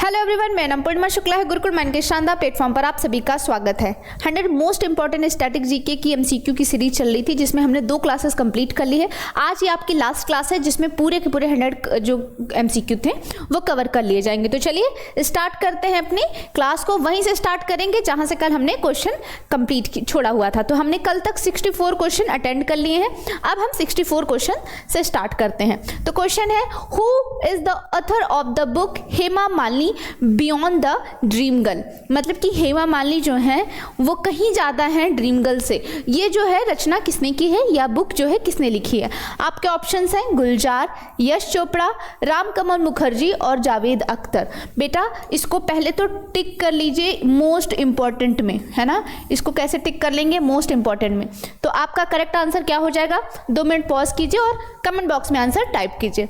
Hello everyone, मैं नाम पूर्णिमा शुक्ला है। गुरुकुल माइंड के शानदार प्लेटफॉर्म पर आप सभी का स्वागत है। 100 मोस्ट इंपॉर्टेंट स्टैटिक जीके की एमसीक्यू की सीरीज चल रही थी, जिसमें हमने 2 क्लासेस कंप्लीट कर ली है। आज ये आपकी लास्ट क्लास है, जिसमें पूरे के पूरे 100 जो एमसीक्यू थे वो कवर कर लिए जाएंगे। तो चलिए स्टार्ट करते हैं अपनी क्लास को। वहीं से स्टार्ट करेंगे जहाँ से कल हमने क्वेश्चन कंप्लीट छोड़ा हुआ था। तो हमने कल तक 64 क्वेश्चन अटेंड कर लिए हैं। अब हम 64 क्वेश्चन से स्टार्ट करते हैं। तो क्वेश्चन है, who is the author of the book Hema Malini beyond the dream girl. मतलब कि हेमा मालिनी जो है वो कहीं ज़्यादा है ड्रीम गर्ल से। ये जो है रचना किसने की है या बुक जो है किसने लिखी है? आपके ऑप्शंस हैं गुलजार, यश चोपड़ा, रामकमल मुखर्जी और जावेद अख्तर। बेटा इसको पहले तो टिक कर लीजिए मोस्ट इंपॉर्टेंट में, है ना। इसको कैसे टिक कर लेंगे? मोस्ट इंपॉर्टेंट में। तो आपका करेक्ट आंसर क्या हो जाएगा? 2 मिनट पॉज कीजिए और कमेंट बॉक्स में आंसर टाइप कीजिए,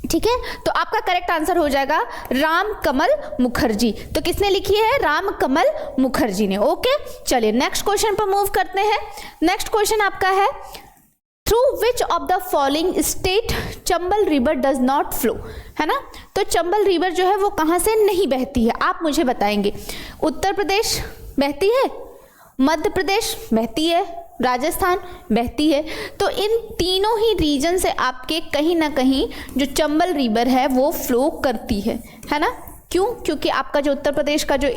ठीक है। तो आपका करेक्ट आंसर हो जाएगा रामकमल मुखर्जी। तो किसने लिखी है? रामकमल मुखर्जी ने। ओके, चलिए नेक्स्ट क्वेश्चन पर मूव करते हैं। नेक्स्ट क्वेश्चन आपका है, through which of the following state Chambal river does not flow, है ना। तो चंबल रिवर जो है वो कहाँ से नहीं बहती है, आप मुझे बताएंगे। उत्तर प्रदेश बहती है, मध्य प्रदेश बहती है, राजस्थान बहती है। तो इन तीनों ही रीजन से आपके कहीं ना कहीं जो चंबल रिवर है वो फ्लो करती है ना। क्यों? क्योंकि आपका जो उत्तर प्रदेश का जो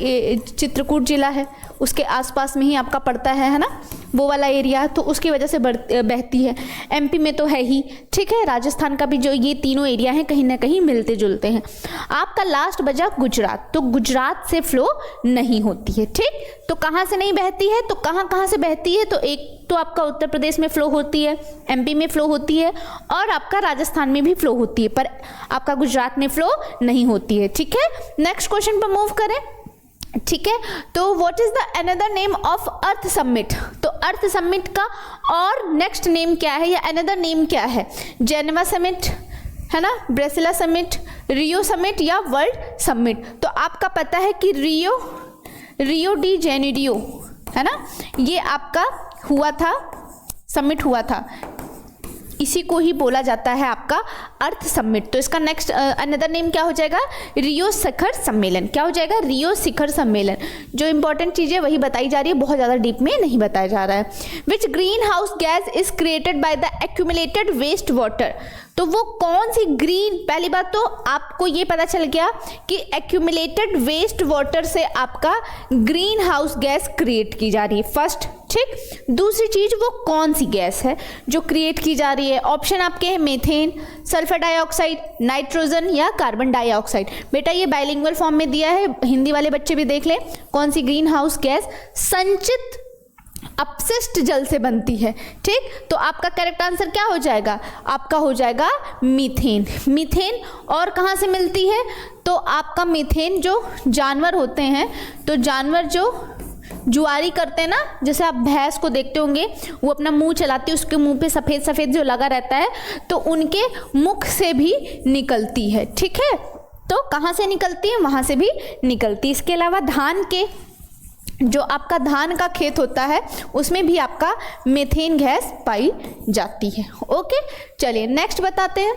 चित्रकूट जिला है उसके आसपास में ही आपका पड़ता है ना, वो वाला एरिया, तो उसकी वजह से बहती है। एमपी में तो है ही, ठीक है। राजस्थान का भी जो ये तीनों एरिया हैं कहीं ना कहीं मिलते जुलते हैं। आपका लास्ट बजा गुजरात, तो गुजरात से फ्लो नहीं होती है, ठीक। तो कहाँ से नहीं बहती है? तो कहाँ से बहती है? तो एक तो आपका उत्तर प्रदेश में फ्लो होती है, एमपी में फ्लो होती है और आपका राजस्थान में भी फ्लो होती है, पर आपका गुजरात में फ्लो नहीं होती है, ठीक है। नेक्स्ट क्वेश्चन पर मूव करें, ठीक है। तो what is the another name of earth summit? तो अर्थ समिट का और नेक्स्ट नेम क्या है या अनदर नेम क्या है? जेनेवा समिट, है ना, ब्रेसिला समिट, रियो समिट या वर्ल्ड समिट? तो आपका पता है कि रियो डी जेनेरियो, है ना, ये आपका हुआ था, समिट हुआ था, इसी को ही बोला जाता है आपका अर्थ समिट। तो इसका नेक्स्ट अनदर नेम क्या हो जाएगा? रियो शिखर सम्मेलन। क्या हो जाएगा? रियो शिखर सम्मेलन। जो इंपॉर्टेंट चीज़ है वही बताई जा रही है, बहुत ज़्यादा डीप में नहीं बताया जा रहा है। Which greenhouse gas is created by the accumulated waste water? तो वो कौन सी ग्रीन, पहली बात तो आपको ये पता चल गया कि एक्यूमुलेटेड वेस्ट वाटर से आपका ग्रीन हाउस गैस क्रिएट की जा रही है, फर्स्ट, ठीक। दूसरी चीज, वो कौन सी गैस है जो क्रिएट की जा रही है? ऑप्शन आपके हैं मीथेन, सल्फर डाइऑक्साइड, नाइट्रोजन या कार्बन डाइऑक्साइड। बेटा ये बाइलिंगुअल फॉर्म में दिया है, हिंदी वाले बच्चे भी देख लें। कौन सी ग्रीन हाउस गैस संचित अपशिष्ट जल से बनती है, ठीक। तो आपका करेक्ट आंसर क्या हो जाएगा? आपका हो जाएगा मीथेन। मीथेन और कहाँ से मिलती है? तो आपका मीथेन जो जानवर होते हैं, तो जानवर जो जुआरी करते हैं ना, जैसे आप भैंस को देखते होंगे, वो अपना मुंह चलाती है, उसके मुंह पे सफ़ेद सफ़ेद जो लगा रहता है, तो उनके मुख से भी निकलती है, ठीक है। तो कहाँ से निकलती है? वहाँ से भी निकलती है। इसके अलावा धान के जो आपका धान का खेत होता है उसमें भी आपका मीथेन गैस पाई जाती है। ओके, चलिए नेक्स्ट बताते हैं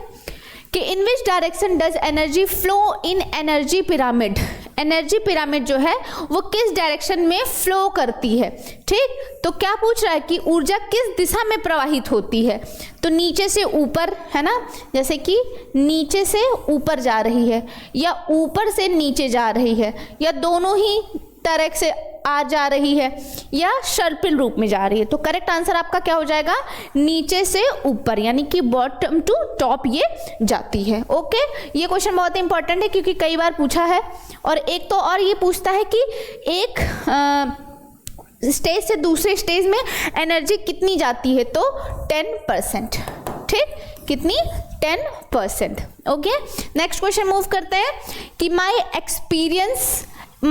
कि in which direction does energy flow in energy pyramid? Energy pyramid जो है वो किस डायरेक्शन में फ्लो करती है, ठीक। तो क्या पूछ रहा है कि ऊर्जा किस दिशा में प्रवाहित होती है? तो नीचे से ऊपर, है ना, जैसे कि नीचे से ऊपर जा रही है या ऊपर से नीचे जा रही है या दोनों ही तरह से आ जा रही है या सर्पिल रूप में जा रही है। तो करेक्ट आंसर आपका क्या हो जाएगा? नीचे से ऊपर, यानी कि बॉटम टू टॉप ये जाती है। ओके, ये क्वेश्चन बहुत इंपॉर्टेंट है क्योंकि कई बार पूछा है। और एक तो और ये पूछता है कि एक स्टेज से दूसरे स्टेज में एनर्जी कितनी जाती है? तो 10%, ठीक। कितनी? 10%। ओके, नेक्स्ट क्वेश्चन मूव करते हैं कि माई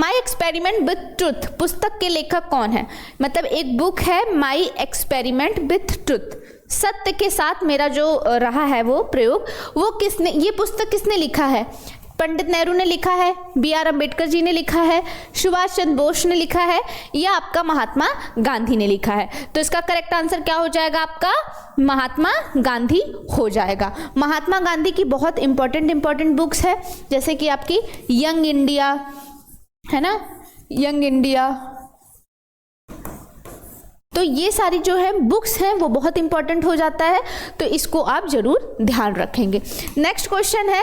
एक्सपेरिमेंट विथ ट्रुथ पुस्तक के लेखक कौन है? मतलब एक बुक है माई एक्सपेरिमेंट विथ ट्रुथ, सत्य के साथ मेरा जो रहा है वो प्रयोग, वो किसने, ये पुस्तक किसने लिखा है? पंडित नेहरू ने लिखा है, बी आर अम्बेडकर जी ने लिखा है, सुभाष चंद्र बोस ने लिखा है, या आपका महात्मा गांधी ने लिखा है? तो इसका करेक्ट आंसर क्या हो जाएगा? आपका महात्मा गांधी हो जाएगा। महात्मा गांधी की बहुत इंपॉर्टेंट बुक्स है, जैसे कि आपकी यंग इंडिया है ना, यंग इंडिया। तो ये सारी जो है बुक्स हैं वो बहुत इंपॉर्टेंट हो जाता है, तो इसको आप जरूर ध्यान रखेंगे। नेक्स्ट क्वेश्चन है,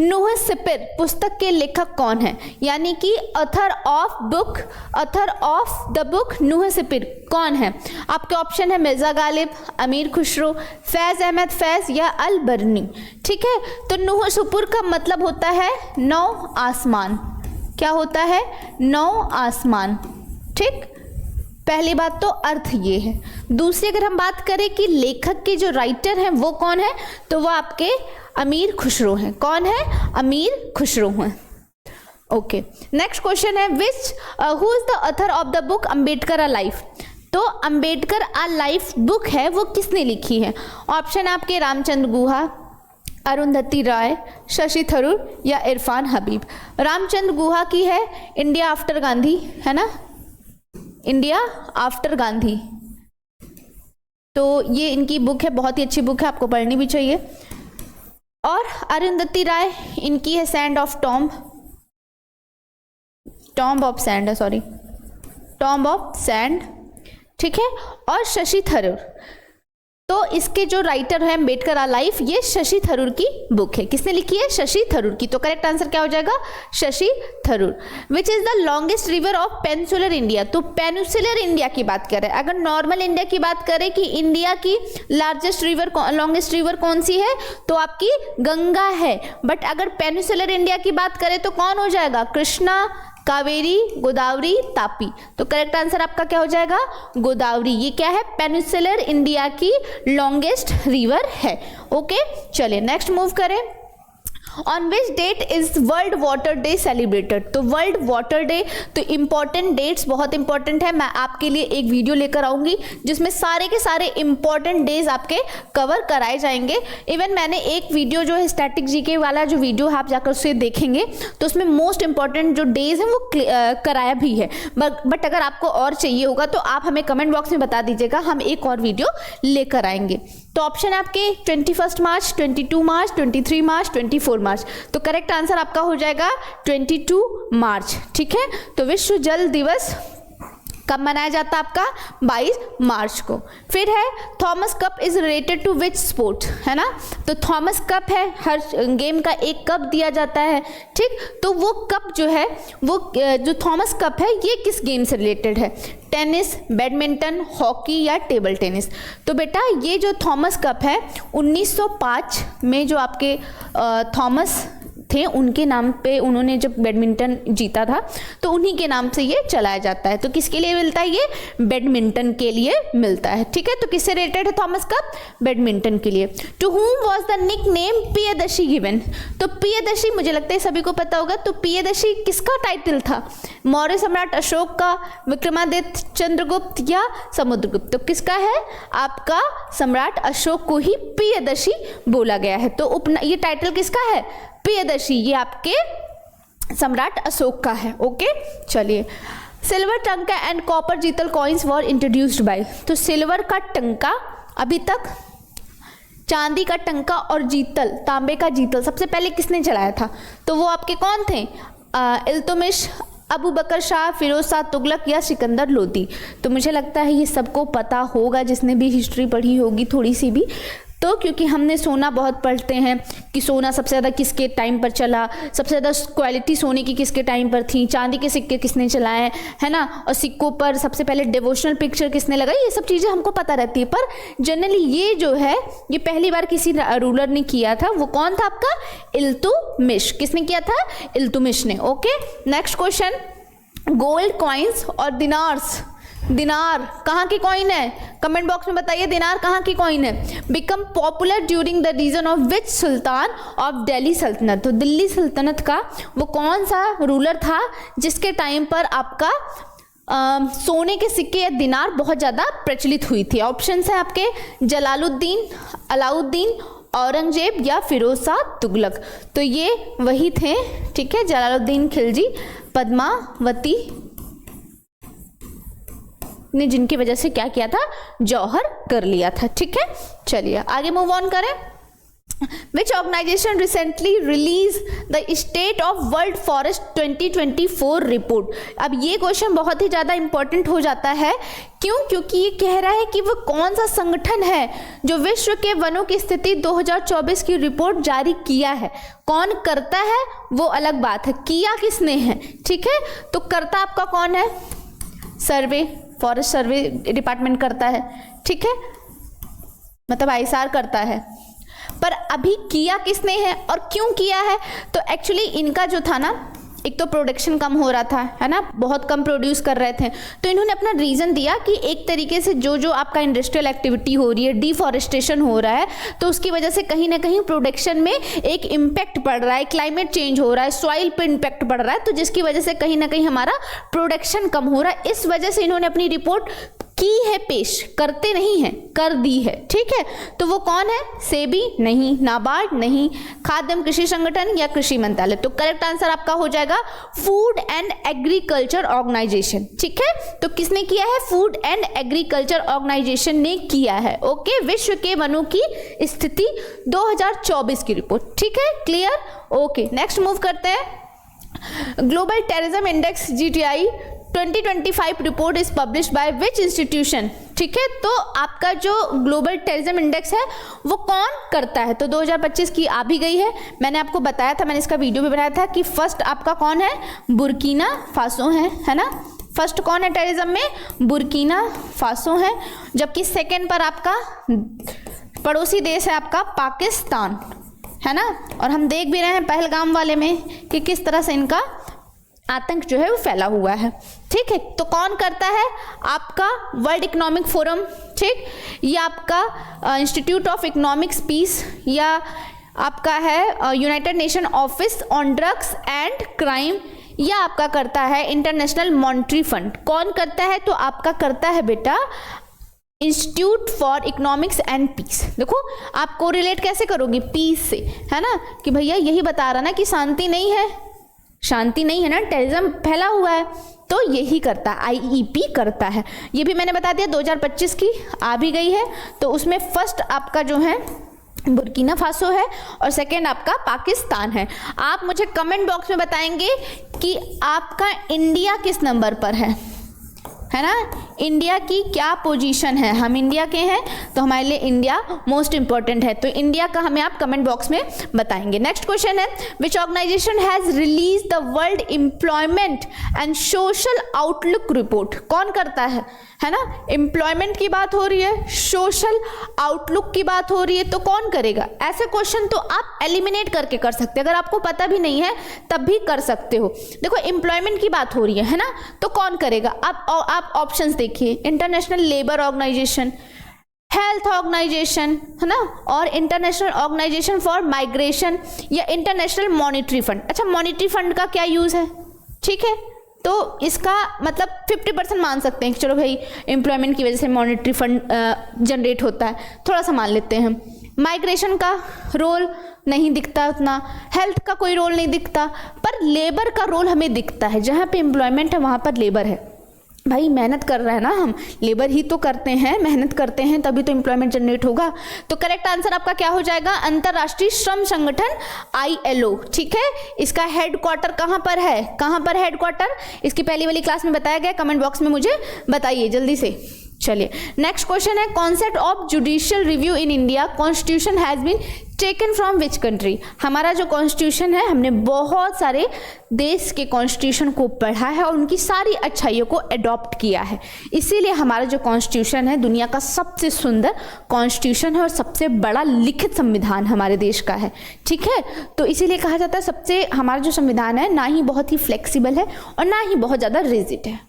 नूह सिपिर पुस्तक के लेखक कौन है? यानी कि ऑथर ऑफ द बुक नूह सिपिर कौन है? आपके ऑप्शन है मिर्जा गालिब, अमीर खुसरो, फैज अहमद फैज या अल बरनी। ठीक है, तो नूह सुपुर का मतलब होता है 9 आसमान। क्या होता है? 9 आसमान। ठीक, पहली बात तो अर्थ ये है। दूसरी अगर हम बात करें कि लेखक के जो राइटर हैं वो कौन है, तो वो आपके अमीर खुसरो हैं। कौन है? अमीर खुसरो हैं। ओके, नेक्स्ट क्वेश्चन है, who is the author of the book Ambedkar a life? तो अम्बेडकर अ लाइफ बुक है वो किसने लिखी है? ऑप्शन आपके रामचंद्र गुहा, अरुंधति राय, शशि थरूर या इरफान हबीब। रामचंद्र गुहा की है इंडिया आफ्टर गांधी, है ना, इंडिया आफ्टर गांधी। तो ये इनकी बुक है, बहुत ही अच्छी बुक है, आपको पढ़नी भी चाहिए। और अरुंधति राय इनकी है sand of tomb of sand, sorry, tomb of sand. ठीक है, और शशि थरूर, तो इसके जो राइटर है अम्बेडकर अ लाइफ, ये शशि थरूर की बुक है। किसने लिखी है? शशि थरूर की। तो करेक्ट आंसर क्या हो जाएगा? Shashi Tharoor. Which is the longest river of peninsular India? तो पेनिनसुलर इंडिया की बात करें, अगर नॉर्मल इंडिया की बात करें कि इंडिया की लार्जेस्ट रिवर, लॉन्गेस्ट रिवर कौन सी है, तो आपकी गंगा है। बट अगर पेनिनसुलर इंडिया की बात करें तो कौन हो जाएगा? कृष्णा, कावेरी, गोदावरी, तापी। तो करेक्ट आंसर आपका क्या हो जाएगा? गोदावरी। ये क्या है? पेनिनसुलर इंडिया की लॉन्गेस्ट रिवर है। ओके, चलिए नेक्स्ट मूव करें। On which date is world water day celebrated? तो वर्ल्ड वाटर डे, तो इंपॉर्टेंट डेट्स बहुत इंपॉर्टेंट है। मैं आपके लिए एक वीडियो लेकर आऊंगी जिसमें सारे के सारे इंपॉर्टेंट डेज आपके कवर कराए जाएंगे। इवन मैंने एक वीडियो जो है स्टैटिक जीके वाला जो वीडियो है, आप जाकर उसे देखेंगे तो उसमें मोस्ट इंपॉर्टेंट जो डेज हैं वो कराया भी है। बट अगर आपको और चाहिए होगा तो आप हमें कमेंट बॉक्स में बता दीजिएगा, हम एक और वीडियो लेकर आएंगे। तो ऑप्शन आपके 21 मार्च, 22 मार्च, 23 मार्च, 24 मार्च। तो करेक्ट आंसर आपका हो जाएगा 22 मार्च। ठीक है, तो विश्व जल दिवस कब मनाया जाता है? आपका 22 मार्च को। फिर है Thomas Cup is related to which sport, है ना? तो थॉमस कप है, हर गेम का एक कप दिया जाता है। ठीक, तो वो कप जो है, वो जो थॉमस कप है, ये किस गेम से रिलेटेड है? टेनिस, बैडमिंटन, हॉकी या टेबल टेनिस? तो बेटा ये जो थॉमस कप है 1905 में जो आपके थॉमस थे उनके नाम पे उन्होंने जब बैडमिंटन जीता था तो उन्हीं के नाम से ये चलाया जाता है। तो किसके लिए मिलता है? ये बैडमिंटन के लिए मिलता है। ठीक है, तो किससे रिलेटेड है थॉमस कप? बैडमिंटन के लिए। To whom was the nick name Priyadarshi given? तो प्रियदर्शी मुझे लगता है सभी को पता होगा। तो प्रियदर्शी किसका टाइटल था? मौर्य सम्राट अशोक का, विक्रमादित्य, चंद्रगुप्त या समुद्रगुप्त? तो किसका है? आपका सम्राट अशोक को ही प्रियदर्शी बोला गया है। तो ये टाइटल किसका है? प्रियदर्शी, ये आपके सम्राट अशोक का है। ओके, चलिए। सिल्वर टंका एंड कॉपर जीतल कॉइन्स वर इंट्रोड्यूस्ड बाय? तो सिल्वर का टंका अभी तक, चांदी का टंका और जीतल, तांबे का जीतल सबसे पहले किसने चलाया था? तो वो आपके कौन थे? इल्तुतमिश, अबू बकर शाह, फिरोज शाह तुगलक या सिकंदर लोदी? तो मुझे लगता है ये सबको पता होगा जिसने भी हिस्ट्री पढ़ी होगी थोड़ी सी भी। तो क्योंकि हमने सोना बहुत पढ़ते हैं कि सोना सबसे ज़्यादा किसके टाइम पर चला, सबसे ज़्यादा क्वालिटी सोने की किसके टाइम पर थी, चांदी के सिक्के किसने चलाए, है ना, और सिक्कों पर सबसे पहले डिवोशनल पिक्चर किसने लगाई, ये सब चीज़ें हमको पता रहती है। पर जनरली ये जो है ये पहली बार किसी रूलर ने किया था। वो कौन था आपका? इल्तुतमिश। किसने किया था? इल्तुतमिश ने। Okay, next question. Gold coins और दिनार्स, दिनार कहाँ की कॉइन है? कमेंट बॉक्स में बताइए दिनार कहाँ की कॉइन है। Become popular during the reign of which sultan of Delhi Sultanate? तो दिल्ली सल्तनत का वो कौन सा रूलर था जिसके टाइम पर आपका सोने के सिक्के या दिनार बहुत ज़्यादा प्रचलित हुई थी? ऑप्शंस है आपके जलालुद्दीन, अलाउद्दीन, औरंगजेब या फिरोज शाह तुगलक। तो ये वही थे, ठीक है, जलालुद्दीन खिलजी, पद्मावती ने जिनकी वजह से क्या किया था, जौहर कर लिया था। ठीक है, चलिए आगे मूव ऑन करें। Which organization recently released the State of World Forest 2024 report? अब ये क्वेश्चन बहुत ही ज़्यादा इंपॉर्टेंट हो जाता है। क्यों? क्योंकि ये कह रहा है कि वो कौन सा संगठन है जो विश्व के वनों की स्थिति 2024 की रिपोर्ट जारी किया है। कौन करता है वो अलग बात है, किया किसने है। ठीक है, तो करता आपका कौन है, सर्वे, फॉरेस्ट सर्वे डिपार्टमेंट करता है। ठीक है, मतलब ISR करता है। पर अभी किया किसने है और क्यों किया है? तो एक्चुअली इनका जो था ना, एक तो प्रोडक्शन कम हो रहा था, है ना, बहुत कम प्रोड्यूस कर रहे थे, तो इन्होंने अपना रीज़न दिया कि एक तरीके से जो आपका इंडस्ट्रियल एक्टिविटी हो रही है, डिफॉरेस्टेशन हो रहा है, तो उसकी वजह से कहीं ना कहीं प्रोडक्शन में एक इम्पैक्ट पड़ रहा है, क्लाइमेट चेंज हो रहा है, सॉइल पे इम्पैक्ट पड़ रहा है, तो जिसकी वजह से कहीं ना कहीं हमारा प्रोडक्शन कम हो रहा है। इस वजह से इन्होंने अपनी रिपोर्ट की है पेश, करते नहीं है, कर दी है। ठीक है, तो वो कौन है? सेबी नहीं, नाबार्ड नहीं, खाद्य एवं कृषि संगठन या कृषि मंत्रालय। तो करेक्ट आंसर आपका हो जाएगा फूड एंड एग्रीकल्चर ऑर्गेनाइजेशन। ठीक है, तो किसने किया है? फूड एंड एग्रीकल्चर ऑर्गेनाइजेशन ने किया है। ओके, विश्व के वनों की स्थिति 2024 की रिपोर्ट। ठीक है, क्लियर? ओके, नेक्स्ट मूव करते हैं। Global terrorism index GTI 2025 report is published by which institution. ठीक है, तो आपका जो ग्लोबल टेररिज्म इंडेक्स है वो कौन करता है? तो 2025 की आ भी गई है, मैंने आपको बताया था, मैंने इसका वीडियो भी बनाया था कि फर्स्ट आपका कौन है? बुर्किना फासो है ना। फर्स्ट कौन है टेररिज्म में? बुर्किना फासो है, जबकि सेकेंड पर आपका पड़ोसी देश है आपका पाकिस्तान, है ना। और हम देख भी रहे हैं पहलगाम वाले में कि किस तरह से इनका आतंक जो है वो फैला हुआ है। ठीक है, तो कौन करता है? आपका वर्ल्ड इकोनॉमिक फोरम, ठीक, या आपका इंस्टीट्यूट ऑफ इकोनॉमिक्स पीस, या आपका है United nation office on drugs and crime, या आपका करता है इंटरनेशनल मॉनेटरी फंड। कौन करता है? तो आपका करता है बेटा institute for economics and peace. देखो आप कोरिलेट कैसे करोगे? पीस से, है ना, कि भैया यही बता रहा ना कि शांति नहीं है, शांति नहीं है ना, टेररिज्म फैला हुआ है, तो यही करता है, IEP करता है। ये भी मैंने बता दिया 2025 की आ भी गई है, तो उसमें फर्स्ट आपका जो है बुर्किना फासो है और सेकेंड आपका पाकिस्तान है। आप मुझे कमेंट बॉक्स में बताएंगे कि आपका इंडिया किस नंबर पर है ना, इंडिया की क्या पोजीशन है। हम इंडिया के हैं तो हमारे लिए इंडिया मोस्ट इंपॉर्टेंट है, तो इंडिया का हमें आप कमेंट बॉक्स में बताएंगे। नेक्स्ट क्वेश्चन है, which organisation has release the world employment and social outlook report. कौन करता है ना, एम्प्लॉयमेंट की बात हो रही है, सोशल आउटलुक की बात हो रही है, तो कौन करेगा? ऐसे क्वेश्चन तो आप एलिमिनेट करके कर सकते हैं, अगर आपको पता भी नहीं है तब भी कर सकते हो। देखो एम्प्लॉयमेंट की बात हो रही है ना, तो कौन करेगा? आप ऑप्शंस देखिए, International Labour Organization, Health Organization, है ना, और इंटरनेशनल ऑर्गेनाइजेशन फॉर माइग्रेशन, या इंटरनेशनल मॉनेटरी फंड। अच्छा, मॉनेटरी फंड का क्या यूज है? ठीक है, तो इसका मतलब 50% मान सकते हैं कि चलो भाई एम्प्लॉयमेंट की वजह से मॉनेटरी फंड जनरेट होता है, थोड़ा सा मान लेते हैं। माइग्रेशन का रोल नहीं दिखता उतना, हेल्थ का कोई रोल नहीं दिखता, पर लेबर का रोल हमें दिखता है। जहाँ पे एम्प्लॉयमेंट है वहाँ पर लेबर है। भाई मेहनत कर रहे हैं ना हम, लेबर ही तो करते हैं, मेहनत करते हैं तभी तो एम्प्लॉयमेंट जनरेट होगा। तो करेक्ट आंसर आपका क्या हो जाएगा? अंतरराष्ट्रीय श्रम संगठन ILO। ठीक है, इसका हेडक्वार्टर कहाँ पर है? कहाँ पर हेडक्वार्टर? इसकी पहली वाली क्लास में बताया गया, कमेंट बॉक्स में मुझे बताइए जल्दी से। चलिए नेक्स्ट क्वेश्चन है, concept of judicial review in India constitution has been taken from which country. हमारा जो कॉन्स्टिट्यूशन है, हमने बहुत सारे देश के कॉन्स्टिट्यूशन को पढ़ा है और उनकी सारी अच्छाइयों को अडॉप्ट किया है, इसीलिए हमारा जो कॉन्स्टिट्यूशन है दुनिया का सबसे सुंदर कॉन्स्टिट्यूशन है और सबसे बड़ा लिखित संविधान हमारे देश का है। ठीक है, तो इसीलिए कहा जाता है सबसे, हमारा जो संविधान है ना ही बहुत ही फ्लेक्सिबल है और ना ही बहुत ज़्यादा रिजिड है।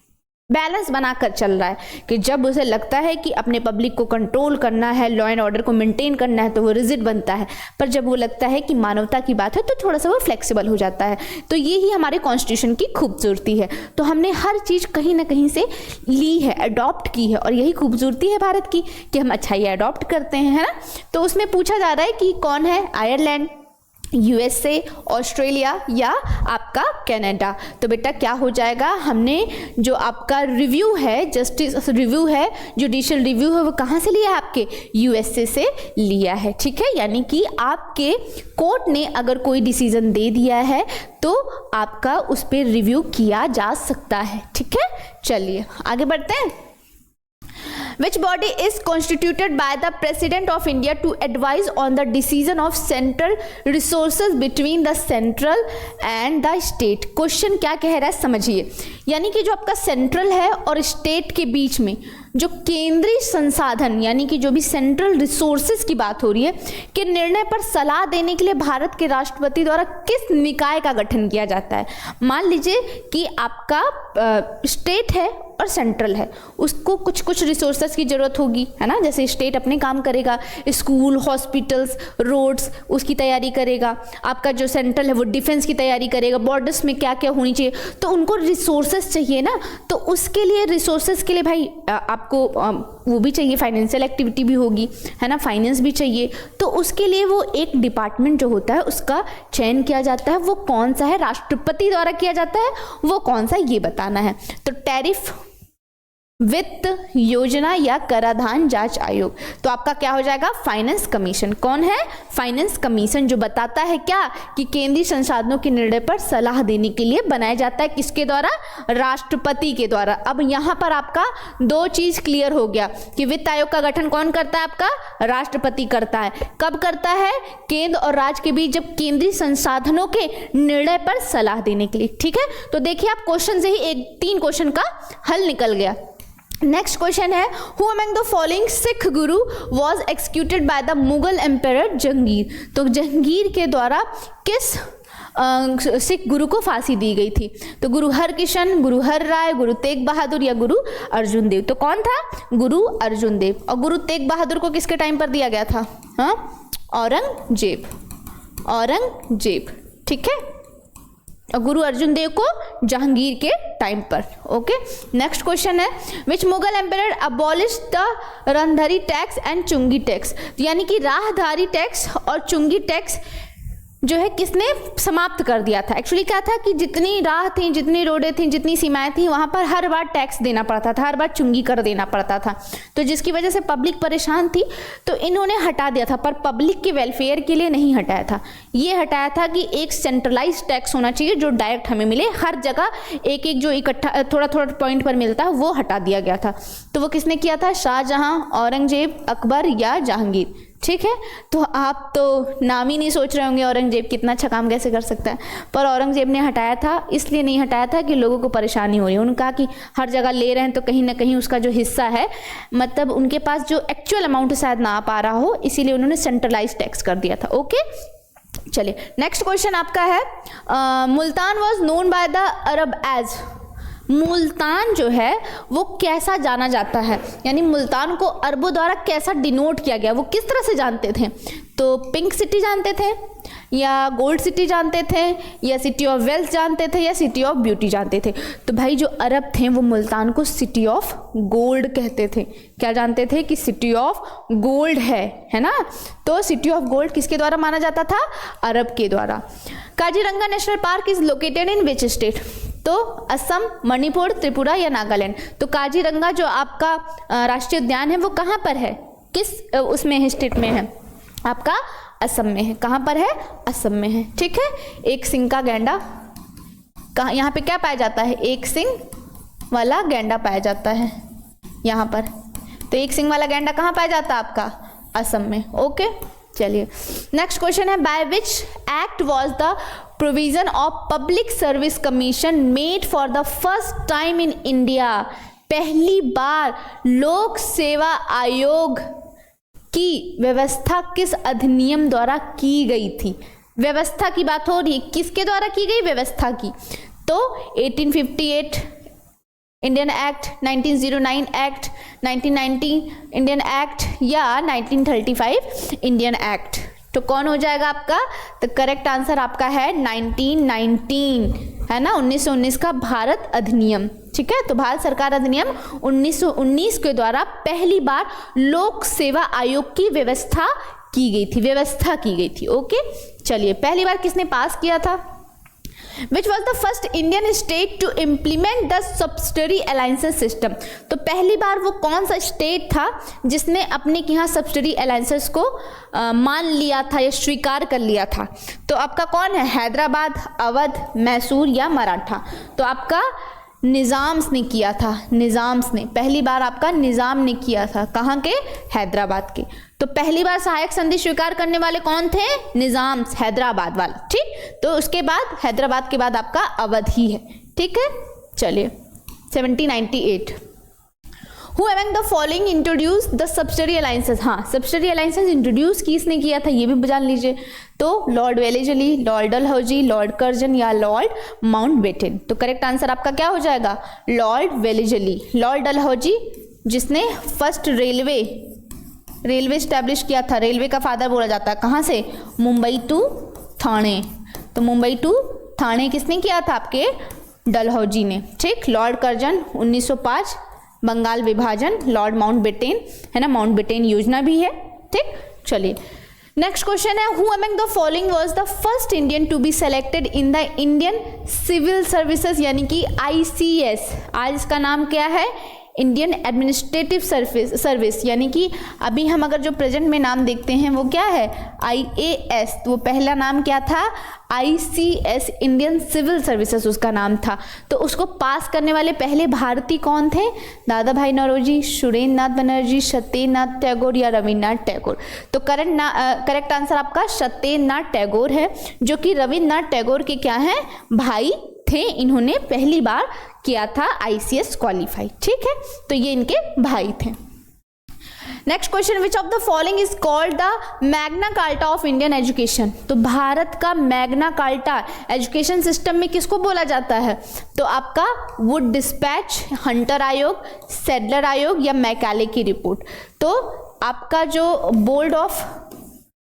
बैलेंस बनाकर चल रहा है कि जब उसे लगता है कि अपने पब्लिक को कंट्रोल करना है, लॉ एंड ऑर्डर को मेंटेन करना है, तो वो रिजिड बनता है, पर जब वो लगता है कि मानवता की बात है तो थोड़ा सा वो फ्लेक्सिबल हो जाता है। तो ये ही हमारे कॉन्स्टिट्यूशन की खूबसूरती है। तो हमने हर चीज़ कहीं ना कहीं से ली है, अडॉप्ट की है, और यही खूबसूरती है भारत की कि हम अच्छा ये अडॉप्ट करते हैं, है ना। तो उसमें पूछा जा रहा है कि कौन है, आयरलैंड, यूएसए, ऑस्ट्रेलिया या आपका कनाडा। तो बेटा क्या हो जाएगा, हमने जो आपका रिव्यू है, जस्टिस रिव्यू है, जुडिशियल रिव्यू है, वो कहाँ से लिया है, आपके यूएसए से लिया है, ठीक है। यानी कि आपके कोर्ट ने अगर कोई डिसीजन दे दिया है तो आपका उस पर रिव्यू किया जा सकता है, ठीक है। चलिए आगे बढ़ते हैं। Which body is constituted by the President of India to advise on the decision of central resources between the central and the state? Question क्या कह रहा है समझिए। यानी कि जो आपका सेंट्रल है और स्टेट के बीच में जो केंद्रीय संसाधन यानी कि जो भी सेंट्रल रिसोर्सेज की बात हो रही है कि निर्णय पर सलाह देने के लिए भारत के राष्ट्रपति द्वारा किस निकाय का गठन किया जाता है। मान लीजिए कि आपका स्टेट है और सेंट्रल है, उसको कुछ कुछ रिसोर्सेज की ज़रूरत होगी, है ना। जैसे स्टेट अपने काम करेगा, स्कूल, हॉस्पिटल्स, रोड्स उसकी तैयारी करेगा, आपका जो सेंट्रल है वो डिफेंस की तैयारी करेगा, बॉर्डर्स में क्या क्या होनी चाहिए, तो उनको रिसोर्सेज चाहिए ना। तो उसके लिए रिसोर्सेज के लिए भाई आपको वो भी चाहिए, फाइनेंशियल एक्टिविटी भी होगी, है ना, फाइनेंस भी चाहिए। तो उसके लिए वो एक डिपार्टमेंट जो होता है उसका चयन किया जाता है, वो कौन सा है, राष्ट्रपति द्वारा किया जाता है, वो कौन सा ये बताना है। तो टैरिफ, वित्त योजना या कराधान जांच आयोग, तो आपका क्या हो जाएगा, फाइनेंस कमीशन। कौन है, फाइनेंस कमीशन, जो बताता है क्या कि केंद्रीय संसाधनों के निर्णय पर सलाह देने के लिए बनाया जाता है, किसके द्वारा, राष्ट्रपति के द्वारा। अब यहाँ पर आपका दो चीज क्लियर हो गया कि वित्त आयोग का गठन कौन करता है, आपका राष्ट्रपति करता है। कब करता है, केंद्र और राज्य के बीच जब केंद्रीय संसाधनों के निर्णय पर सलाह देने के लिए, ठीक है। तो देखिए आप क्वेश्चन से ही 3 क्वेश्चन का हल निकल गया। नेक्स्ट क्वेश्चन है, who among the following Sikh guru was executed by the Mughal emperor Jahangir. तो जहांगीर के द्वारा किस सिख गुरु को फांसी दी गई थी। तो गुरु हरकिशन, गुरु हर राय, गुरु तेग बहादुर या गुरु अर्जुन देव। तो कौन था, गुरु अर्जुन देव। और गुरु तेग बहादुर को किसके टाइम पर दिया गया था, हाँ, औरंगजेब, औरंगजेब, ठीक है। और गुरु अर्जुन देव को जहांगीर के टाइम पर, ओके। नेक्स्ट क्वेश्चन है, which Mughal emperor abolish the randhari tax and chungi tax. यानी कि राहदारी टैक्स और चुंगी टैक्स जो है किसने समाप्त कर दिया था। एक्चुअली क्या था कि जितनी राह थी, जितनी रोडें थी, जितनी सीमाएं थी, वहां पर हर बार टैक्स देना पड़ता था, हर बार चुंगी कर देना पड़ता था। तो जिसकी वजह से पब्लिक परेशान थी, तो इन्होंने हटा दिया था, पर पब्लिक के वेलफेयर के लिए नहीं हटाया था। ये हटाया था कि एक सेंट्रलाइज टैक्स होना चाहिए जो डायरेक्ट हमें मिले, हर जगह एक एक जो इकट्ठा थोड़ा थोड़ा पॉइंट पर मिलता है वो हटा दिया गया था। तो वो किसने किया था, शाहजहां, औरंगजेब, अकबर या जहांगीर, ठीक है। तो आप तो नाम ही नहीं सोच रहे होंगे औरंगजेब कितना अच्छा काम कैसे कर सकता है, पर औरंगजेब ने हटाया था, इसलिए नहीं हटाया था कि लोगों को परेशानी हो रही है। उन्होंने कहा कि हर जगह ले रहे हैं तो कहीं ना कहीं उसका जो हिस्सा है, मतलब उनके पास जो एक्चुअल अमाउंट शायद ना आ पा रहा हो, इसीलिए उन्होंने सेंट्रलाइज टैक्स कर दिया था, ओके। चलिए नेक्स्ट क्वेश्चन आपका है, Multan was known by the Arab as. Multan जो है वो कैसा जाना जाता है, यानी मुल्तान को अरबों द्वारा कैसा डिनोट किया गया, वो किस तरह से जानते थे। तो पिंक सिटी जानते थे, या गोल्ड सिटी जानते थे, या सिटी ऑफ वेल्थ जानते थे, या सिटी ऑफ ब्यूटी जानते थे। तो भाई जो अरब थे वो मुल्तान को सिटी ऑफ गोल्ड कहते थे। क्या जानते थे कि सिटी ऑफ गोल्ड है ना। तो सिटी ऑफ गोल्ड किसके द्वारा माना जाता था, अरब के द्वारा। Kaziranga national park is located in which state. तो असम, मणिपुर, त्रिपुरा या नागालैंड। तो काजीरंगा जो आपका राष्ट्रीय उद्यान है वो कहाँ पर है, किस उसमें है, स्टेट में है, आपका असम में है। कहाँ पर है, असम में है, ठीक है। एक सिंग का गैंडा, कहाँ, यहाँ पे क्या पाया जाता है, एक सिंग वाला गैंडा पाया जाता है यहाँ पर। तो एक सिंग वाला गैंडा कहाँ पाया जाता है, आपका असम में, ओके। चलिए नेक्स्ट क्वेश्चन है, by which act was the provision of public service commission made for the first time in India. पहली बार लोक सेवा आयोग की व्यवस्था किस अधिनियम द्वारा की गई थी। व्यवस्था की बात हो रही है, किसके द्वारा की गई व्यवस्था की। तो 1858 Indian act, 1909 act, 1990 Indian act या 1935 इंडियन एक्ट? तो कौन हो जाएगा आपका? तो करेक्ट आंसर आपका है 1919, है ना, 1919 का भारत अधिनियम। ठीक है, तो भारत सरकार अधिनियम 1919 के द्वारा पहली बार लोक सेवा आयोग की व्यवस्था की गई थी। ओके, चलिए, पहली बार किसने पास किया था? Which was the first Indian state to implement the subsidiary alliances system? तो पहली बार वो कौन सा स्टेट था जिसने अपने यहाँ सब्सिडरी अलायंसेस को मान लिया था या स्वीकार कर लिया था? तो आपका कौन है? हैदराबाद, अवध, मैसूर या मराठा? तो आपका निज़ाम्स ने किया था, निज़ाम्स ने, पहली बार आपका निज़ाम ने किया था। कहाँ के? हैदराबाद के। तो पहली बार सहायक संधि स्वीकार करने वाले कौन थे? निज़ाम्स, हैदराबाद वाले। ठीक, तो उसके बाद हैदराबाद के बाद आपका अवध ही है। ठीक है, चलिए 1798 Who among the following introduced the subsidiary alliances? हाँ, subsidiary alliances इंट्रोड्यूस किसने किया था ये भी जान लीजिए। तो Lord Wellesley, Lord Dalhousie, Lord Curzon या लॉर्ड माउंटबेटन? तो करेक्ट आंसर आपका क्या हो जाएगा? Lord Wellesley. लॉर्ड डलहौजी जिसने फर्स्ट रेलवे स्टैब्लिश किया था, रेलवे का फादर बोला जाता है। कहाँ से? मुंबई टू थाने। तो मुंबई टू थाने किसने किया था? आपके डलहौजी ने। ठीक, लॉर्ड कर्जन 1905 बंगाल विभाजन, लॉर्ड माउंटबेटन, है ना, माउंटबेटन योजना भी है। ठीक, चलिए नेक्स्ट क्वेश्चन है, who among the following was the first Indian to be selected in the Indian Civil Services यानी कि ICS? आज इसका नाम क्या है? इंडियन एडमिनिस्ट्रेटिव सर्विस, यानी कि अभी हम अगर जो प्रेजेंट में नाम देखते हैं वो क्या है? IAS। तो वो पहला नाम क्या था? ICS, इंडियन सिविल सर्विसेज उसका नाम था। तो उसको पास करने वाले पहले भारतीय कौन थे? दादा भाई नौरोजी, सुरेंद्र नाथ बनर्जी, सत्येंद्र नाथ टैगोर या रविन्द्रनाथ टैगोर? तो करेक्ट आंसर आपका सत्येंद्र नाथ टैगोर है, जो कि रविन्द्रनाथ टैगोर के क्या हैं? भाई थे। इन्होंने पहली बार किया था ICS क्वालिफाई। ठीक है, तो ये इनके भाई थे। Next question, which of the following is called the Magna carta of Indian education? तो भारत का मैग्ना कार्टा एजुकेशन सिस्टम में किसको बोला जाता है? तो आपका वुड डिस्पैच, हंटर आयोग, सैडलर आयोग या मैकाले की रिपोर्ट? तो आपका जो बोर्ड ऑफ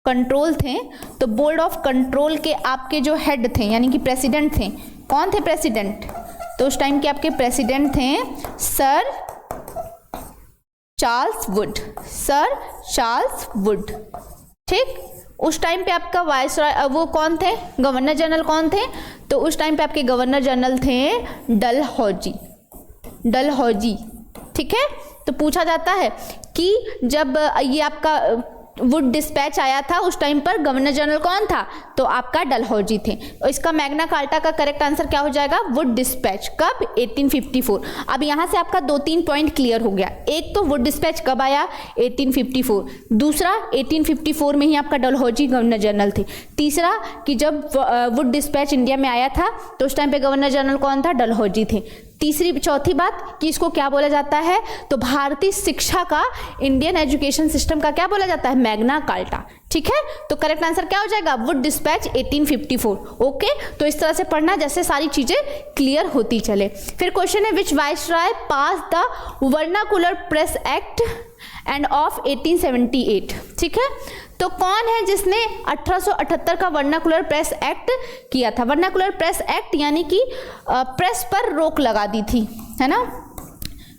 कंट्रोल थे, तो बोर्ड ऑफ कंट्रोल के आपके जो हेड थे यानी कि प्रेसिडेंट थे, कौन थे प्रेसिडेंट? तो उस टाइम के आपके प्रेसिडेंट थे sir Charles Wood, sir Charles Wood. ठीक, उस टाइम पे आपका वायसरॉय वो कौन थे? गवर्नर जनरल कौन थे? तो उस टाइम पे आपके गवर्नर जनरल थे डलहौजी। ठीक है, तो पूछा जाता है कि जब ये आपका वुड डिस्पैच आया था उस टाइम पर गवर्नर जनरल कौन था? तो आपका डलहौजी थे। और इसका मैग्ना कार्टा का करेक्ट आंसर क्या हो जाएगा? Wood dispatch. कब? 1854। अब यहाँ से आपका 2-3 पॉइंट क्लियर हो गया। एक तो वुड डिस्पैच कब आया? 1854। दूसरा 1854 में ही आपका डलहौजी गवर्नर जनरल थे। तीसरा कि जब वुड डिस्पैच इंडिया में आया था तो उस टाइम पे गवर्नर जनरल कौन था? डलहौजी थे। चौथी बात कि इसको क्या बोला जाता है? तो भारतीय शिक्षा का, इंडियन एजुकेशन सिस्टम का क्या बोला जाता है? Magna carta. ठीक है, तो करेक्ट आंसर क्या हो जाएगा? Wood dispatch 1854। ओके, तो इस तरह से पढ़ना जैसे सारी चीजें क्लियर होती चले। फिर क्वेश्चन है, which viceroy pass the vernacular press act and of 1878? ठीक है, तो कौन है जिसने 1878 का वर्नाकुलर प्रेस एक्ट किया था? वर्नाकुलर प्रेस एक्ट यानी कि प्रेस पर रोक लगा दी थी, है ना,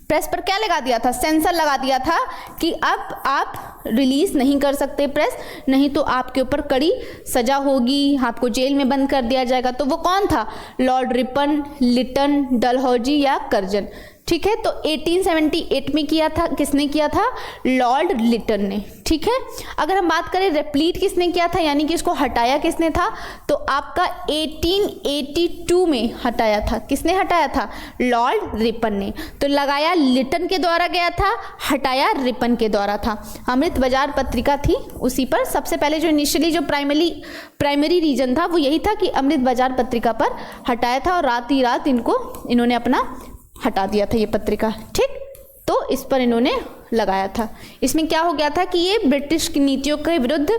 प्रेस पर क्या लगा दिया था? सेंसर लगा दिया था कि अब आप रिलीज नहीं कर सकते प्रेस, नहीं तो आपके ऊपर कड़ी सजा होगी, आपको जेल में बंद कर दिया जाएगा। तो वो कौन था? लॉर्ड रिपन, लिटन, डलहौजी या कर्जन? ठीक है, तो 1878 में किया था। किसने किया था? लॉर्ड लिटन ने। ठीक है, अगर हम बात करें रिप्लीट किसने किया था यानी कि इसको हटाया किसने था? तो आपका 1882 में हटाया था। किसने हटाया था? लॉर्ड रिपन ने। तो लगाया लिटन के द्वारा गया था, हटाया रिपन के द्वारा था। अमृत बाजार पत्रिका थी, उसी पर सबसे पहले जो इनिशियली जो प्राइमरी रीजन था वो यही था कि अमृत बाजार पत्रिका पर हटाया था और रात ही रात इन्होंने अपना हटा दिया था ये पत्रिका। ठीक, तो इस पर इन्होंने लगाया था। इसमें क्या हो गया था कि ये ब्रिटिश की नीतियों के विरुद्ध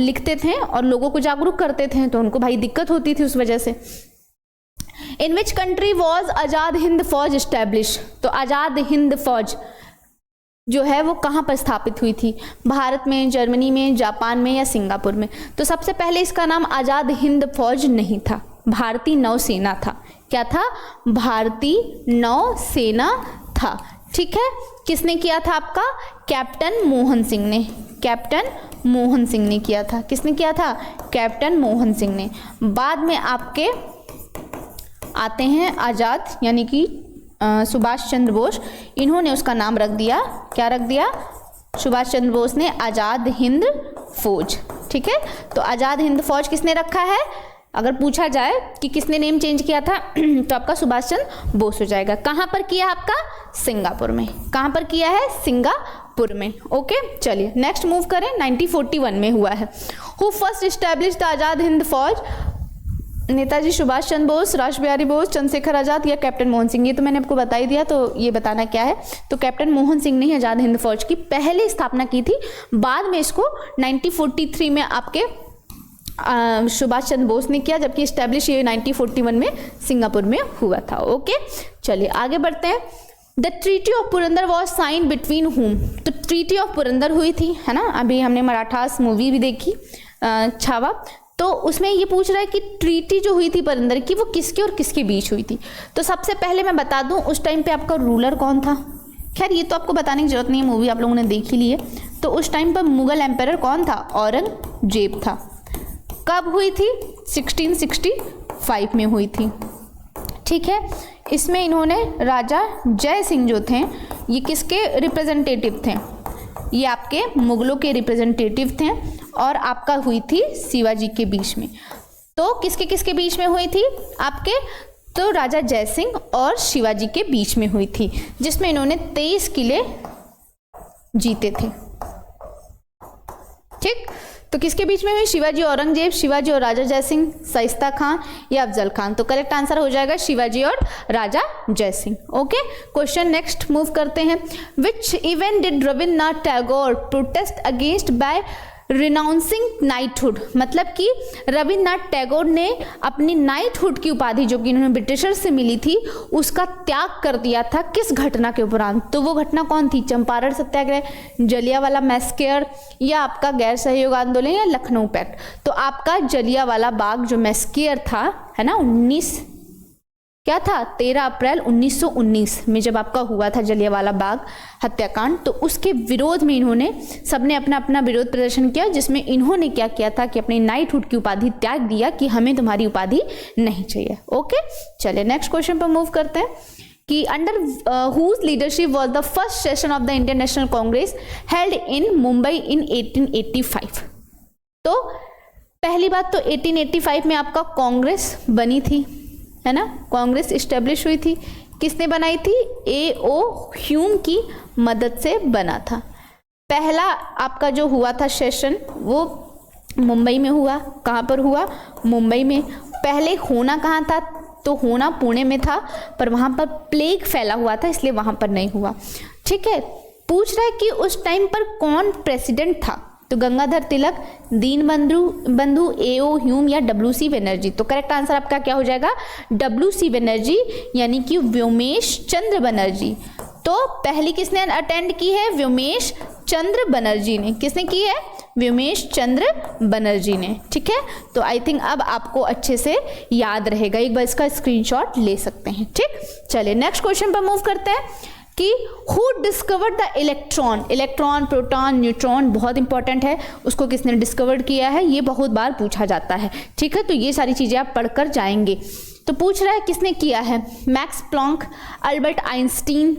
लिखते थे और लोगों को जागरूक करते थे, तो उनको भाई दिक्कत होती थी उस वजह से। इन which country was Azad Hind फौज स्टैब्लिश, तो आज़ाद हिंद फौज जो है वो कहाँ पर स्थापित हुई थी, भारत में, जर्मनी में, जापान में या सिंगापुर में। तो सबसे पहले इसका नाम आज़ाद हिंद फौज नहीं था, भारतीय नौसेना था। क्या था? भारतीय नौसेना था। ठीक है, किसने किया था आपका? कैप्टन मोहन सिंह ने, कैप्टन मोहन सिंह ने किया था। किसने किया था? कैप्टन मोहन सिंह ने। बाद में आपके आते हैं आज़ाद यानी कि सुभाष चंद्र बोस, इन्होंने उसका नाम रख दिया, क्या रख दिया? सुभाष चंद्र बोस ने आज़ाद हिंद फौज। ठीक है, तो आज़ाद हिंद फौज किसने रखा है? अगर पूछा जाए कि किसने नेम चेंज किया था तो आपका सुभाष चंद्र बोस हो जाएगा। कहाँ पर किया आपका? सिंगापुर में। कहाँ पर किया है? सिंगापुर में। ओके, चलिए नेक्स्ट मूव करें। 1941 में हुआ है। Who first establish the Azad Hind फौज? नेताजी सुभाष चंद्र बोस, राज बिहारी बोस, चंद्रशेखर आज़ाद या कैप्टन मोहन सिंह? ये तो मैंने आपको बता ही दिया, तो ये बताना क्या है। तो कैप्टन मोहन सिंह ने आज़ाद हिंद फौज की पहले स्थापना की थी, बाद में इसको 1943 में आपके सुभाष चंद्र बोस ने किया, जबकि स्टैब्लिश ये 1941 में सिंगापुर में हुआ था। ओके, चलिए आगे बढ़ते हैं। The treaty of Purandar was sign between whom? तो ट्रीटी ऑफ पुरंदर हुई थी, है ना, अभी हमने मराठास मूवी भी देखी छावा, तो उसमें ये पूछ रहा है कि ट्रीटी जो हुई थी पुरंदर की वो किसके और किसके बीच हुई थी। तो सबसे पहले मैं बता दूं उस टाइम पे आपका रूलर कौन था। खैर ये तो आपको बताने की जरूरत नहीं है, मूवी आप लोगों ने देख ही ली है। तो उस टाइम पर मुगल एम्पायर कौन था? औरंगजेब था। कब हुई थी? 1665 में हुई थी। ठीक है, इसमें इन्होंने राजा जय सिंह जो थे ये किसके रिप्रेजेंटेटिव थे? ये आपके मुगलों के रिप्रेजेंटेटिव थे और आपका हुई थी शिवाजी के बीच में। तो किसके किसके बीच में हुई थी आपके? तो राजा जय सिंह और शिवाजी के बीच में हुई थी, जिसमें इन्होंने 23 किले जीते थे। ठीक, तो किसके बीच में हुई? शिवाजी औरंगजेब, शिवाजी और राजा जय सिंह, शाइस्ता खान या अफजल खान? तो करेक्ट आंसर हो जाएगा शिवाजी और राजा जय Singh. Okay, question next move करते हैं। Which event did Rabindranath Tagore protest against by renouncing knighthood? मतलब कि रविन्द्रनाथ टैगोर ने अपनी नाइटहुड की उपाधि जो कि इन्होंने ब्रिटिशर से मिली थी उसका त्याग कर दिया था किस घटना के उपरांत? तो वो घटना कौन थी? चंपारण सत्याग्रह, जलियांवाला मैसेकर या आपका गैर सहयोग आंदोलन या लखनऊ पैक्ट? तो आपका जलियांवाला बाग जो मैसेकर था, है ना, 13 अप्रैल 1919 में जब आपका हुआ था जलियांवाला बाग हत्याकांड, तो उसके विरोध में इन्होंने सबने अपना अपना विरोध प्रदर्शन किया, जिसमें इन्होंने क्या किया था कि अपनी नाइटहुड की उपाधि त्याग दिया कि हमें तुम्हारी उपाधि नहीं चाहिए। ओके, चलिए नेक्स्ट क्वेश्चन पर मूव करते हैं कि under whose leadership was the first session of the Indian National Congress held in Mumbai in 1885? तो पहली बात तो 1885 में आपका कांग्रेस बनी थी, है ना, कांग्रेस इस्टेब्लिश हुई थी। किसने बनाई थी? A.O. ह्यूम की मदद से बना था। पहला आपका जो हुआ था सेशन वो मुंबई में हुआ। कहाँ पर हुआ? मुंबई में। पहले होना कहाँ था? तो होना पुणे में था, पर वहाँ पर प्लेग फैला हुआ था इसलिए वहाँ पर नहीं हुआ। ठीक है, पूछ रहा है कि उस टाइम पर कौन प्रेसिडेंट था? तो गंगाधर तिलक, दीन बंधु, A.O. ह्यूम या W.C. बनर्जी? तो करेक्ट आंसर आपका क्या हो जाएगा? W.C. बनर्जी यानी कि व्योमेश चंद्र बनर्जी। तो पहली किसने अटेंड की है? व्योमेश चंद्र बनर्जी ने। किसने की है? व्योमेश चंद्र बनर्जी ने। ठीक है, तो आई थिंक अब आपको अच्छे से याद रहेगा, एक बार इसका स्क्रीनशॉट ले सकते हैं। ठीक, चलिए नेक्स्ट क्वेश्चन पर मूव करते हैं कि who discovered the electron? Electron, proton, neutron बहुत इंपॉर्टेंट है, उसको किसने डिस्कवर्ड किया है? ये बहुत बार पूछा जाता है। ठीक है, तो ये सारी चीजें आप पढ़कर जाएंगे। तो पूछ रहा है किसने किया है? Max Planck, Albert Einstein,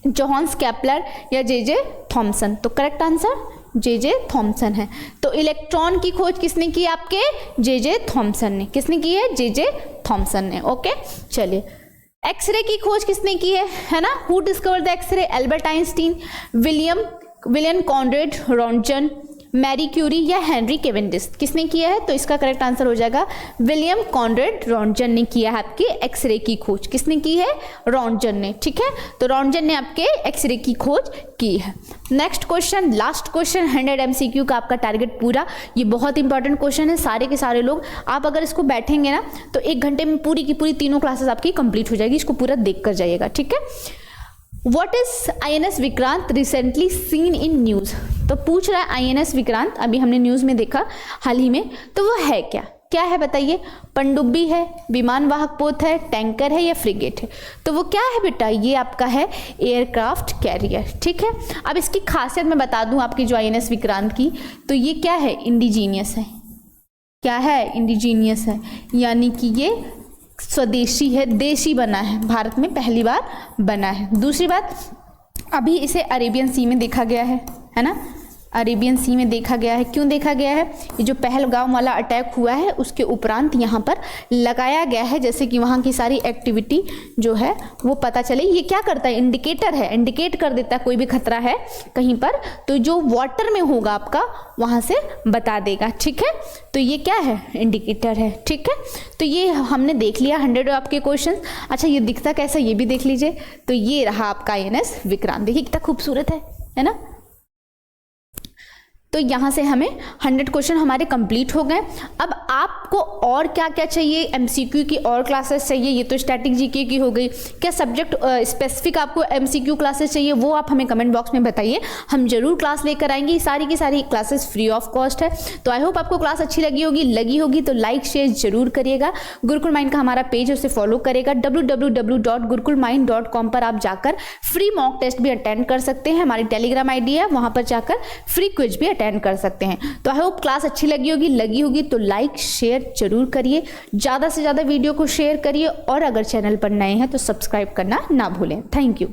Johannes Kepler या जे थॉमसन? तो करेक्ट आंसर जे थॉमसन है। तो इलेक्ट्रॉन की खोज किसने की? आपके जे थॉमसन ने। किसने की है? जे थॉमसन ने। ओके, चलिए एक्सरे की खोज किसने की है ना? Who discovered the X-ray? Albert Einstein, William Conrad Roentgen, Marie Curie या हेनरी केवेंडिश, किसने किया है? तो इसका करेक्ट आंसर हो जाएगा विलियम कॉनरेड रॉन्टजन ने किया है आपके एक्सरे की खोज। किसने की है? रॉन्टजन ने। ठीक है, तो रॉन्टजन ने आपके एक्सरे की खोज की है। Next question, last question, 100 MCQ का आपका टारगेट पूरा। ये बहुत इंपॉर्टेंट क्वेश्चन है, सारे के सारे लोग आप अगर इसको बैठेंगे ना तो 1 घंटे में पूरी की पूरी तीनों क्लासेस आपकी कंप्लीट हो जाएगी। इसको पूरा देख कर जाइएगा। ठीक है, What is INS Vikrant recently seen in news? तो पूछ रहा है INS विक्रांत, अभी हमने न्यूज में देखा हाल ही में, तो वो है क्या? क्या है बताइए? पनडुब्बी है, विमान वाहक पोत है, टैंकर है या फ्रिगेट है? तो वो क्या है बेटा? ये आपका है एयरक्राफ्ट कैरियर। ठीक है, अब इसकी खासियत मैं बता दूं आपकी जो INS विक्रांत की, तो ये क्या है? इंडिजीनियस है। क्या है? इंडिजीनियस है, यानी कि ये स्वदेशी है, देशी बना है, भारत में पहली बार बना है। दूसरी बात, अभी इसे अरेबियन सी में देखा गया है ना? अरेबियन सी में देखा गया है। क्यों देखा गया है? ये जो पहलगाम वाला अटैक हुआ है उसके उपरांत यहाँ पर लगाया गया है, जैसे कि वहाँ की सारी एक्टिविटी जो है वो पता चले। ये क्या करता है? इंडिकेटर है, इंडिकेट कर देता है कोई भी खतरा है कहीं पर, तो जो वाटर में होगा आपका वहाँ से बता देगा। ठीक है, तो ये क्या है? इंडिकेटर है। ठीक है, तो ये हमने देख लिया 100 आपके क्वेश्चन। अच्छा, ये दिखता कैसा ये भी देख लीजिए। तो ये रहा आपका INS विक्रांत, देखिए कितना खूबसूरत है ना? तो यहाँ से हमें 100 क्वेश्चन हमारे कंप्लीट हो गए। अब आपको और क्या क्या चाहिए? MCQ की और क्लासेस चाहिए? ये तो स्टैटिक जीके की हो गई। क्या सब्जेक्ट स्पेसिफिक आपको MCQ क्लासेस चाहिए? वो आप हमें कमेंट बॉक्स में बताइए, हम जरूर क्लास लेकर आएंगे। सारी की सारी क्लासेस फ्री ऑफ कॉस्ट है। तो आई होप आपको क्लास अच्छी लगी होगी तो लाइक शेयर जरूर करिएगा। गुरुकुल माइंड का हमारा पेज है, उसे फॉलो करेगा। www.gurukulmind.com पर आप जाकर फ्री मॉक टेस्ट भी अटेंड कर सकते हैं। हमारी टेलीग्राम ID है, वहां पर जाकर फ्री क्विज भी अटेंड कर सकते हैं। तो आई होप क्लास अच्छी लगी होगी तो लाइक शेयर जरूर करिए, ज्यादा से ज्यादा वीडियो को शेयर करिए, और अगर चैनल पर नए हैं तो सब्सक्राइब करना ना भूलें। Thank you.